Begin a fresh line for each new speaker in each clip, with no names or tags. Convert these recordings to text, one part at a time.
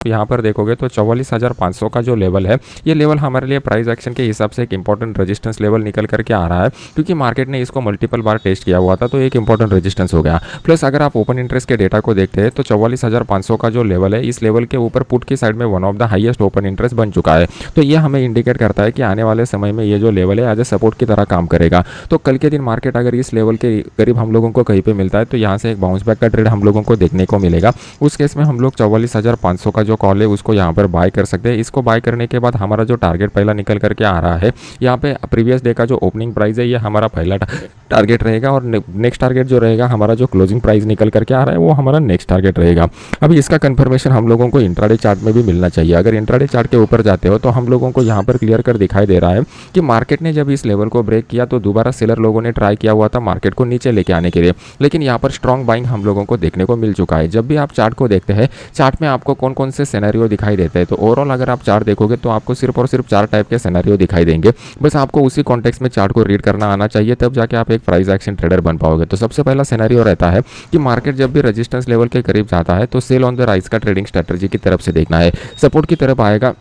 यहाँ पर देखोगे तो 44,500 का जो लेवल है, ये लेवल हमारे लिए प्राइस एक्शन के हिसाब से एक इंपॉर्टेंट रेजिस्टेंस लेवल निकल करके आ रहा है, क्योंकि मार्केट ने इसको मल्टीपल बार टेस्ट किया हुआ था, तो एक इंपॉर्टेंट रेजिस्टेंस हो गया। प्लस अगर आप ओपन इंटरेस्ट के डेटा को देखते हैं तो 44,500 का जो लेवल है, इस लेवल के ऊपर पुट की साइड में one of the highest open interest बन चुका है। तो ये हमें इंडिकेट करता है कि आने वाले समय में ये जो लेवल है एज ए सपोर्ट की तरह काम करेगा। तो कल के दिन मार्केट अगर इस लेवल के करीब हम लोगों को कहीं पे मिलता है तो यहाँ से एक बाउंस बैक का ट्रेड हम लोगों को देखने को मिलेगा। उस केस में हम लोग 44,500 का जो कॉल है उसको यहाँ पर बाय कर सकते हैं। इसको बाय करने के बाद हमारा जो टारगेट पहला निकल करके आ रहा है, यहाँ पे प्रीवियस डे का जो ओपनिंग प्राइस है ये हमारा पहला टारगेट रहेगा, और नेक्स्ट टारगेट जो रहेगा हमारा जो क्लोजिंग प्राइस निकल करके आ रहा है वो हमारा नेक्स्ट टारगेट रहेगा। अभी इसका कंफर्मेशन हम लोगों को इंट्राडे चार्ट में भी मिलना चाहिए। अगर इंट्राडे चार्ट के ऊपर जाते हो तो हम लोगों को यहाँ पर क्लियर कर दिखाई दे रहा है कि मार्केट ने जब इस लेवल को ब्रेक किया तो दोबारा सेलर लोगों ने ट्राई किया हुआ था मार्केट को नीचे लेके आने के लिए, लेकिन यहाँ पर स्ट्रॉन्ग बाइंग हम लोगों को देखने को मिल चुका है। जब भी आप चार्ट को देखते हैं, चार्ट में आपको कौन कौन से सिनेरियो दिखाई देते हैं, तो ओवरऑल अगर आप चार्ट देखोगे तो आपको सिर्फ और सिर्फ 4 टाइप के सिनेरियो दिखाई देंगे। बस आपको उसी कॉन्टेक्स्ट में चार्ट को रीड करना आना चाहिए, तब जाके आप एक प्राइस एक्शन ट्रेडर बन पाओगे। तो सबसे पहला सिनेरियो रहता है कि मार्केट जब भी रेजिस्टेंस लेवल के करीब जाता है तो सेल ऑन द राइज का ट्रेडिंग स्ट्रेटजी की तरफ से देखना है। सपोर्ट की तरफ आएगा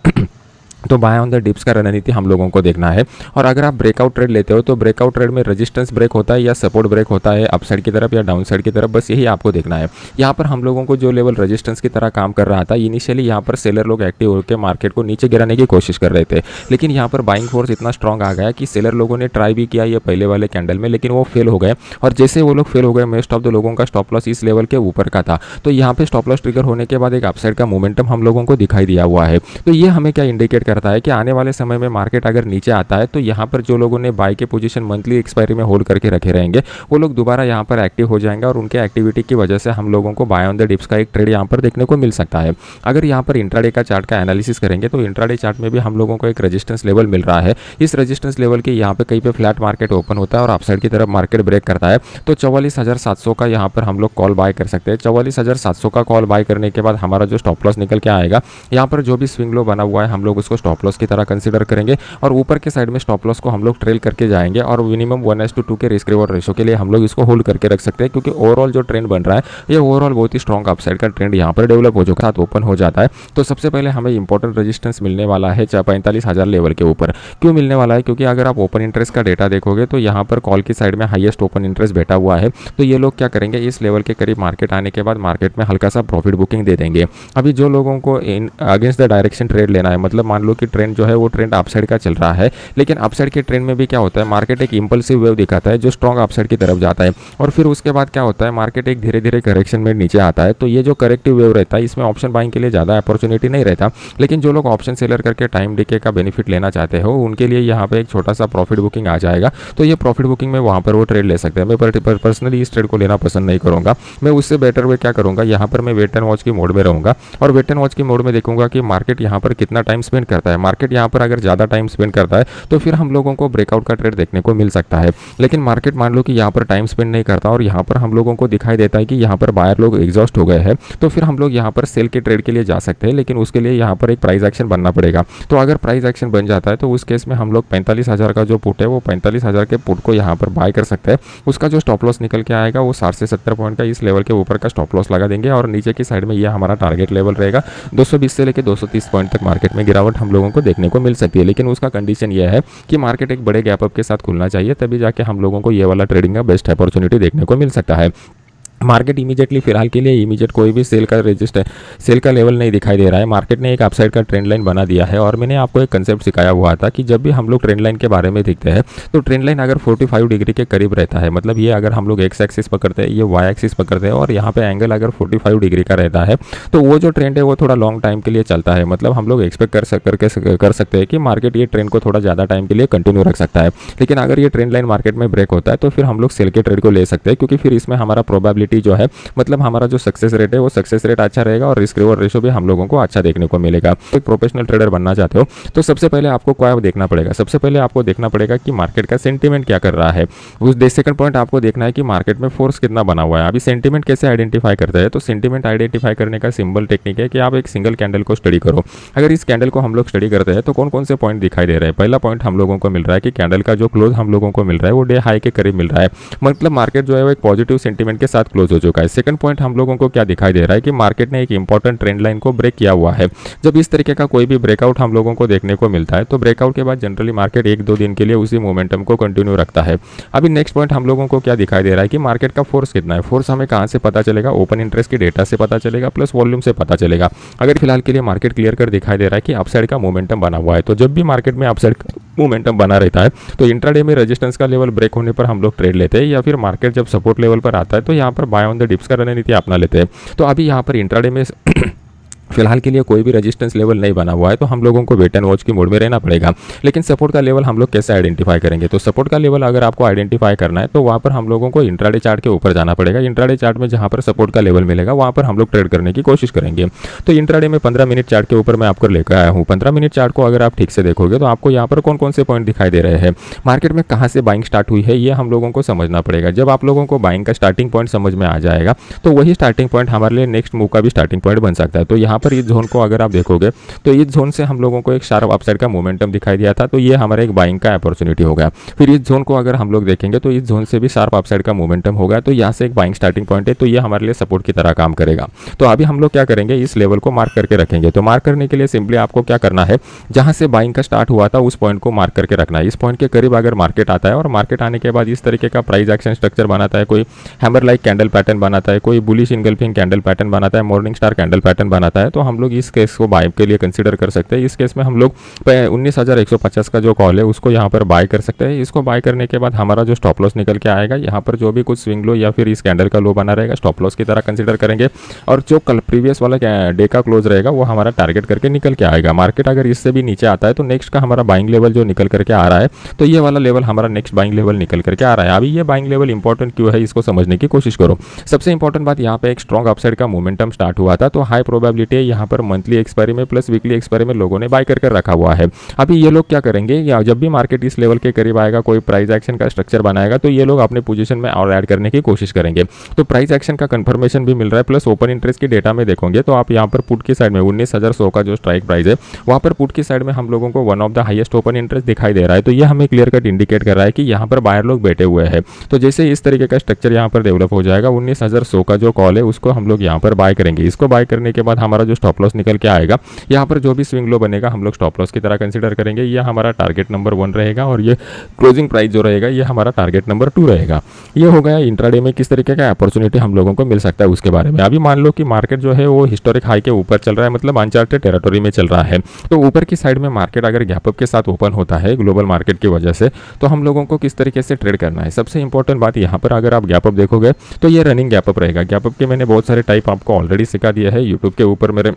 तो बाय ऑन द डिप्स का रणनीति हम लोगों को देखना है। और अगर आप ब्रेकआउट ट्रेड लेते हो तो ब्रेकआउट ट्रेड में रेजिस्टेंस ब्रेक होता है या सपोर्ट ब्रेक होता है अपसाइड की तरफ या डाउन साइड की तरफ, बस यही आपको देखना है। यहाँ पर हम लोगों को जो लेवल रेजिस्टेंस की तरह काम कर रहा था, इनिशियली यहाँ पर सेलर लोग एक्टिव होकर मार्केट को नीचे गिराने की कोशिश कर रहे थे, लेकिन यहाँ पर बाइंग फोर्स इतना स्ट्रॉन्ग आ गया कि सेलर लोगों ने ट्राई भी किया ये पहले वाले कैंडल में, लेकिन वो फेल हो गए। और जैसे वो लोग फेल हो गए, मोस्ट ऑफ द लोगों का स्टॉप लॉस इस लेवल के ऊपर का था, तो यहाँ पे स्टॉप लॉस ट्रिगर होने के बाद एक अपसाइड का मोमेंटम हम लोगों को दिखाई दिया हुआ है। तो ये हमें क्या इंडिकेट करता है कि आने वाले समय में मार्केट अगर नीचे आता है तो यहाँ पर जो लोगों ने बाय के पोजीशन मंथली एक्सपायरी में होल्ड करके रखे रहेंगे, वो लोग दोबारा यहाँ पर एक्टिव हो जाएंगे, और उनके एक्टिविटी की वजह से हम लोगों को बाय ऑन द डिप्स का एक ट्रेड यहाँ पर देखने को मिल सकता है। अगर यहाँ पर इंट्राडे का चार्ट का एनालिसिस करेंगे तो इंट्राडे चार्ट में भी हम लोगों को एक रेजिस्टेंस लेवल मिल रहा है। इस रेजिस्टेंस लेवल के यहाँ पे कहीं पे फ्लैट मार्केट ओपन होता है और अपसाइड की तरफ मार्केट ब्रेक करता है, तो 44,700 का यहाँ पर हम लोग कॉल बाय कर सकते हैं। 44,700 का कॉल बाय करने के बाद हमारा जो स्टॉप लॉस निकल के आएगा, यहाँ पर जो भी स्विंग लो बना हुआ है हम लोग उसको स्टॉप लॉस की तरह कंसिडर करेंगे, और ऊपर के साइड में स्टॉप लॉस को हम लोग ट्रेल करके जाएंगे, और मिनिमम 1:2 के रिस्क रिवॉर्ड रेशो के लिए हम लोग इसको होल्ड करके रख सकते हैं, क्योंकि ओवरऑल जो ट्रेंड बन रहा है ये ओवरऑल बहुत ही स्ट्रॉन्ग अपसाइड का ट्रेंड यहाँ पर डेवलप हो चुका है, ओपन हो जाता है। तो सबसे पहले हमें इंपॉर्टेंट रेजिस्टेंस मिलने वाला है 45,000 लेवल के ऊपर। क्यों मिलने वाला है? क्योंकि अगर आप ओपन इंटरेस्ट का डेटा देखोगे तो यहाँ पर कॉल की साइड में हाईएस्ट ओपन इंटरेस्ट बैठा हुआ है, तो ये लोग क्या करेंगे, इस लेवल के करीब मार्केट आने के बाद मार्केट में हल्का सा प्रॉफिट बुकिंग दे देंगे। अभी जो लोगों को in against the direction trade लेना है, मतलब मान लो कि ट्रेंड जो है वो ट्रेंड अपसाइड का चल रहा है, लेकिन अपसाइड के ट्रेंड में भी क्या होता है, मार्केट एक इंपल्सिव वेव दिखाता है जो स्ट्रॉन्ग अपसाइड की तरफ जाता है, और फिर उसके बाद क्या होता है, मार्केट एक धीरे धीरे करेक्शन में नीचे आता है। तो ये जो करेक्टिव वेव रहता है इसमें ऑप्शन बाइंग के लिए ज़्यादा अपॉर्चुनिटी नहीं रहता, लेकिन जो लोग ऑप्शन सेलर करके टाइम डिके का बेनिफिट लेना चाहते हो उनके लिए यहाँ पे एक छोटा सा प्रॉफिट बुकिंग आ जाएगा। तो ये प्रॉफिट बुकिंग में वहाँ पर वो ट्रेड ले सकते हैं। मैं पर्सनली इस ट्रेड को लेना पसंद नहीं करूँगा। मैं उससे बेटर वे क्या करूँगा, यहाँ पर मैं वेट एंड वॉच की मोड में रहूँगा, और वेट एंड वॉच की मोड में देखूंगा कि मार्केट यहाँ पर कितना टाइम स्पेंड करता है। मार्केट यहाँ पर अगर ज़्यादा टाइम स्पेंड करता है तो फिर हम लोगों को ब्रेकआउट का ट्रेड देखने को मिल सकता है। लेकिन मार्केट मान लो कि यहाँ पर टाइम स्पेंड नहीं करता और यहाँ पर हम लोगों को दिखाई देता है कि यहाँ पर बायर लोग एग्जॉस्ट हो गए हैं, तो फिर हम लोग यहाँ पर सेल के ट्रेड के लिए जा सकते हैं, लेकिन उसके लिए यहाँ पर एक प्राइस एक्शन बनना पड़ेगा। तो अगर प्राइस एक्शन बन जाता है तो उस केस में हम लोग 45,000 का जो पुट है वो 45,000 के पुट को यहाँ पर बाय कर सकते हैं। उसका जो स्टॉप लॉस निकल के आएगा वो 60 से 70 पॉइंट का इस लेवल के ऊपर का स्टॉप लॉस लगा देंगे, और नीचे की साइड में ये हमारा टारगेट लेवल रहेगा। 220 से लेकर 230 पॉइंट तक मार्केट में गिरावट हम लोगों को देखने को मिल सकती है, लेकिन उसका कंडीशन ये है कि मार्केट एक बड़े गैप अप के साथ खुलना चाहिए, तभी जाके हम लोगों को ये वाला ट्रेडिंग का बेस्ट अपॉर्चुनिटी देखने को मिल सकता है। मार्केट इमीडिएटली फिलहाल के लिए इमीडिएट कोई भी सेल का लेवल नहीं दिखाई दे रहा है। मार्केट ने एक अपसाइड का ट्रेंड लाइन बना दिया है, और मैंने आपको एक कंसेप्ट सिखाया हुआ था कि जब भी हम लोग ट्रेंड लाइन के बारे में देखते हैं तो ट्रेंड लाइन अगर 45 डिग्री के करीब रहता है, मतलब ये अगर हम लोग एक्स एक्सिस पकड़ते हैं, ये वाई एक्सिस पकड़ते हैं, और यहाँ पे एंगल अगर 45 डिग्री का रहता है, तो वो जो ट्रेंड है वो थोड़ा लॉन्ग टाइम के लिए चलता है। मतलब हम लोग एक्सपेक्ट कर सकते हैं कि मार्केट ये ट्रेंड को थोड़ा ज़्यादा टाइम के लिए कंटिन्यू रख सकता है। लेकिन अगर ये ट्रेंड लाइन मार्केट में ब्रेक होता है तो फिर हम लोग सेल के ट्रेड को ले सकते हैं, क्योंकि फिर इसमें हमारा प्रोबेबिलिटी जो है, मतलब हमारा जो सक्सेस रेट है वो सक्सेस रेट अच्छा रहेगा, और रिस्क रिवॉर्ड रेशो भी हम लोगों को अच्छा देखने को मिलेगा। एक प्रोफेशनल ट्रेडर बनना चाहते हो तो सबसे पहले आपको क्या देखना पड़ेगा, सबसे पहले आपको देखना पड़ेगा कि मार्केट का सेंटीमेंट क्या कर रहा है। उस सेकंड पॉइंट आपको देखना है कि मार्केट में फोर्स कितना बना हुआ है। अभी सेंटीमेंट कैसे आइडेंटिफाई करते हैं, तो सेंटीमेंट आइडेंटिफाई करने का सिंपल टेक्निक है कि आप एक सिंगल कैंडल को स्टडी करो। अगर इस कैंडल को हम लोग स्टडी करते हैं तो कौन कौन से पॉइंट दिखाई दे रहे हैं। पहला पॉइंट हम लोगों को मिल रहा है कि कैंडल का जो क्लोज हम लोगों को मिल रहा है वो डे हाई के करीब मिल रहा है, मतलब मार्केट जो है वो एक पॉजिटिव सेंटीमेंट के साथ क्लोज हो चुका है। सेकंड पॉइंट हम लोगों को क्या दिखाई दे रहा है कि मार्केट ने एक इंपॉर्टेंट ट्रेंड लाइन को ब्रेक किया हुआ है। जब इस तरीके का कोई भी ब्रेकआउट हम लोगों को देखने को मिलता है तो ब्रेकआउट के बाद जनरली मार्केट 1-2 दिन के लिए उसी मोमेंटम को कंटिन्यू रखता है। अभी नेक्स्ट पॉइंट हम लोगों को क्या दिखाई दे रहा है कि मार्केट का फोर्स कितना है। फोर्स हमें कहाँ से पता चलेगा? ओपन इंटरेस्ट के डेटा से पता चलेगा प्लस वॉल्यूम से पता चलेगा। अगर फिलहाल के लिए मार्केट क्लियर कर दिखाई दे रहा है कि अपसाइड का मोमेंटम बना हुआ है, तो जब भी मार्केट में अपसाइड का मोमेंटम बना रहता है तो इंट्राडे में रेजिस्टेंस का लेवल ब्रेक होने पर हम लोग ट्रेड लेते हैं, या फिर मार्केट जब सपोर्ट लेवल पर आता है तो यहाँ पर बाय ऑन द डिप्स का रणनीति अपना लेते हैं। तो अभी यहाँ पर इंट्राडे में फिलहाल के लिए कोई भी रेजिस्टेंस लेवल नहीं बना हुआ है, तो हम लोगों को वेट एंड वॉच की मोड में रहना पड़ेगा। लेकिन सपोर्ट का लेवल हम लोग कैसे आइडेंटिफाई करेंगे? तो सपोर्ट का लेवल अगर आपको आइडेंटिफाई करना है तो वहाँ पर हम लोगों को इंट्राडे चार्ट के ऊपर जाना पड़ेगा। इंट्राडे चार्ट में जहाँ पर सपोर्ट का लेवल मिलेगा वहाँ पर हम लोग ट्रेड करने की कोशिश करेंगे। तो इंट्राडे में 15 मिनट चार्ट के ऊपर मैं आपको लेकर आया हूँ। 15 मिनट चार्ट को अगर आप ठीक से देखोगे तो आपको यहाँ पर कौन कौन से पॉइंट दिखाई दे रहे हैं, मार्केट में कहाँ से बाइंग स्टार्ट हुई है, ये हम लोगों को समझना पड़ेगा। जब आप लोगों को बाइंग का स्टार्टिंग पॉइंट समझ में आ जाएगा तो वही स्टार्टिंग पॉइंट हमारे लिए नेक्स्ट मूव का भी स्टार्टिंग पॉइंट बन सकता है। तो यहाँ पर इस जोन को अगर आप देखोगे तो इस जोन से हम लोगों को एक शार्प अपसाइड का मोमेंटम दिखाई दिया था, तो ये हमारा एक बाइंग का अपॉर्चुनिटी हो गया। फिर इस जोन को अगर हम लोग देखेंगे तो इस जोन से भी शार्प अपसाइड का मोमेंटम होगा, तो यहाँ से एक बाइंग स्टार्टिंग पॉइंट है, तो ये हमारे लिए सपोर्ट की तरह काम करेगा। तो अभी हम लोग क्या करेंगे, इस लेवल को मार्क करके रखेंगे। तो मार्क करने के लिए सिंपली आपको क्या करना है, जहां से बाइंग का स्टार्ट हुआ था उस पॉइंट को मार्क करके रखना है। इस पॉइंट के करीब अगर मार्केट आता है और मार्केट आने के बाद इस तरीके का प्राइस एक्शन स्ट्रक्चर बनाता है, कोई हैमर लाइक कैंडल पैटर्न बनाता है, कोई बुलिश इंगल्फिंग कैंडल पैटर्न बनाता है, मॉर्निंग स्टार कैंडल पैटर्न बनाता है, तो हम लोग इस केस को बाय के लिए कंसीडर कर सकते हैं। इस केस में हम लोग 19,150 का जो कॉल है उसको यहाँ पर बाय कर सकते हैं। इसको बाय करने के बाद हमारा जो स्टॉप लॉस निकल के आएगा, यहाँ पर जो भी कुछ स्विंग लो या फिर इस कैंडल का लो बना रहेगा स्टॉप लॉस की तरह कंसीडर करेंगे, और जो कल प्रीवियस वाला डे का क्लोज रहेगा वो हमारा टारगेट करके निकल के आएगा। मार्केट अगर इससे भी नीचे आता है तो नेक्स्ट का हमारा बाइंग लेवल जो निकल करके आ रहा है, तो ये वाला लेवल हमारा नेक्स्ट बाइंग लेवल निकल करके आ रहा है। अभी ये बाइंग लेवल इंपॉर्टेंट क्यों है, इसको समझने की कोशिश करो। सबसे इंपॉर्टेंट बात, यहाँ पे एक स्ट्रॉन्ग अपसाइड का मोमेंटम स्टार्ट हुआ था, तो हाई प्रोबेबिलिटी है यहाँ पर मंथली एक्सपायरी में प्लस वीकली एक्सपायरी में लोगों ने बाय कर रखा हुआ है। अभी ये लोग क्या करेंगे, या जब भी मार्केट इस लेवल के करीब आएगा, कोई प्राइस एक्शन का स्ट्रक्चर बनाएगा, तो ये लोग अपने पोजीशन में और ऐड करने की कोशिश करेंगे। तो प्राइस एक्शन का कंफर्मेशन भी मिल रहा है, प्लस ओपन इंटरेस्ट के डेटा में देखोगे तो आप यहाँ पर पुट की साइड में 19,100 का जो स्ट्राइक प्राइस है वहाँ पर पुट की साइड में हम लोगों को one of the highest open interest दिखाई दे रहा है। तो ये हमें क्लियर कट इंडिकेट कर रहा है कि यहाँ पर बायर लोग बैठे हुए हैं। तो जैसे इस तरीके का स्ट्रक्चर यहाँ पर डेवलप हो जाएगा, 19,100 का जो कॉल है उसको हम लोग यहाँ पर बाय करेंगे। इसको बाय करने के बाद हमारा जो स्टॉप लॉस निकल के आएगा, यहाँ पर जो भी स्विंग लो बनेगा हम लोग स्टॉप लॉस की तरह कंसीडर करेंगे। ये हमारा टारगेट नंबर 1 रहेगा और ये क्लोजिंग प्राइस जो रहेगा ये हमारा टारगेट नंबर 2 रहेगा। ये हो गया इंट्राडे में किस तरीके का अपॉर्चुनिटी हम लोगों को मिल सकता है उसके बारे में। अभी मान लो कि मार्केट जो है वो हिस्टोरिक हाई के ऊपर चल रहा है, मतलब अनचार्टेड टेरिटोरी में चल रहा है। तो ऊपर की साइड में मार्केट अगर गैप अप के साथ ओपन होता है ग्लोबल मार्केट की वजह से, तो हम लोगों को किस तरीके से ट्रेड करना है। सबसे इंपॉर्टेंट बात, यहाँ पर अगर आप गैप अप देखोगे तो ये रनिंग गैप अप रहेगा। गैप अप के मैंने बहुत सारे टाइप आपको ऑलरेडी सिखा दिया है यूट्यूब के ऊपर, मेरे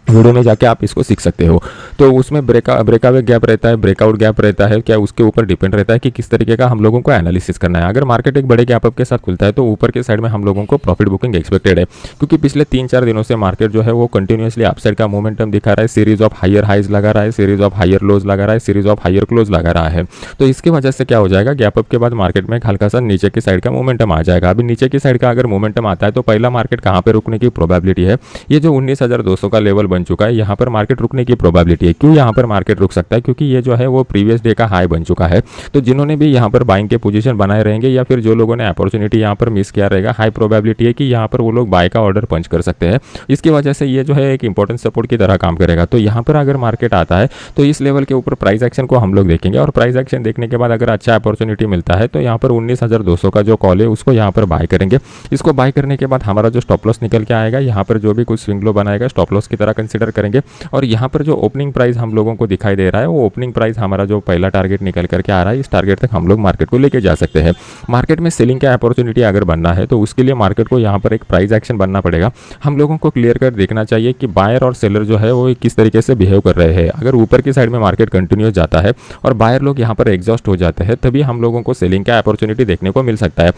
वीडियो में जाके आप इसको सीख सकते हो। तो उसमें ब्रेकआवे गैप रहता है, ब्रेकआउट गैप रहता है, क्या उसके ऊपर डिपेंड रहता है कि किस तरीके का हम लोगों को एनालिसिस करना है। अगर मार्केट एक बड़े गैप अप के साथ खुलता है तो ऊपर के साइड में हम लोगों को प्रॉफिट बुकिंग एक्सपेक्टेड है, क्योंकि पिछले 3-4 दिनों से मार्केट जो है वो कंटिन्यूसली अपसाइड का मोमेंटम दिखा रहा है, सीरीज ऑफ हायर हाइज लगा रहा है, सीरीज ऑफ हायर लोज लगा रहा है, सीरीज ऑफ हायर क्लोज लगा रहा है। तो इसकी वजह से क्या हो जाएगा, गैप अप के बाद मार्केट में हल्का सा नीचे की साइड का मोमेंटम आ जाएगा। अभी नीचे की साइड का अगर मोमेंटम आता है तो पहला मार्केट कहाँ पे रुकने की प्रोबेबिलिटी है, ये जो 19,200 का लेवल बन चुका है यहाँ पर मार्केट रुकने की प्रोबेबिलिटी है। क्यों यहाँ पर मार्केट रुक सकता है, क्योंकि ये जो है वो प्रीवियस डे का हाई बन चुका है। तो जिन्होंने भी यहाँ पर बाइंग के पोजीशन बनाए रहेंगे या फिर जो लोगों ने अपॉर्चुनिटी यहाँ पर मिस किया रहेगा, हाई प्रोबेबिलिटी है कि यहाँ पर वो लोग बाय का ऑर्डर पंच कर सकते हैं। इसकी वजह से ये जो है एक इंपॉर्टेंट सपोर्ट की तरह काम करेगा। तो यहाँ पर अगर मार्केट आता है तो इस लेवल के ऊपर प्राइस एक्शन को हम लोग देखेंगे, और प्राइस एक्शन देखने के बाद अगर अच्छा अपॉर्चुनिटी मिलता है तो यहाँ पर 19,200 का जो कॉल है उसको यहाँ पर बाय करेंगे। इसको बाय करने के बाद हमारा जो स्टॉप लॉस निकल के आएगा, यहाँ पर जो भी कुछ स्विंग लो बनाएगा स्टॉप लॉस की तरह कंसीडर करेंगे। और यहाँ पर जो ओपनिंग प्राइस हम लोगों को दिखाई दे रहा है वो ओपनिंग प्राइस हमारा जो पहला टारगेट निकल करके आ रहा है, इस टारगेट तक हम लोग मार्केट को लेके जा सकते हैं। मार्केट में सेलिंग का अपॉर्चुनिटी अगर बनना है तो उसके लिए मार्केट को यहाँ पर एक प्राइस एक्शन बनना पड़ेगा। हम लोगों को क्लियर कर देखना चाहिए कि बायर और सेलर जो है वो किस तरीके से बिहेव कर रहे हैं। अगर ऊपर की साइड में मार्केट कंटिन्यूस जाता है और बायर लोग यहाँ पर एग्जॉस्ट हो जाते हैं, तभी हम लोगों को सेलिंग का अपॉर्चुनिटी देखने को मिल सकता है।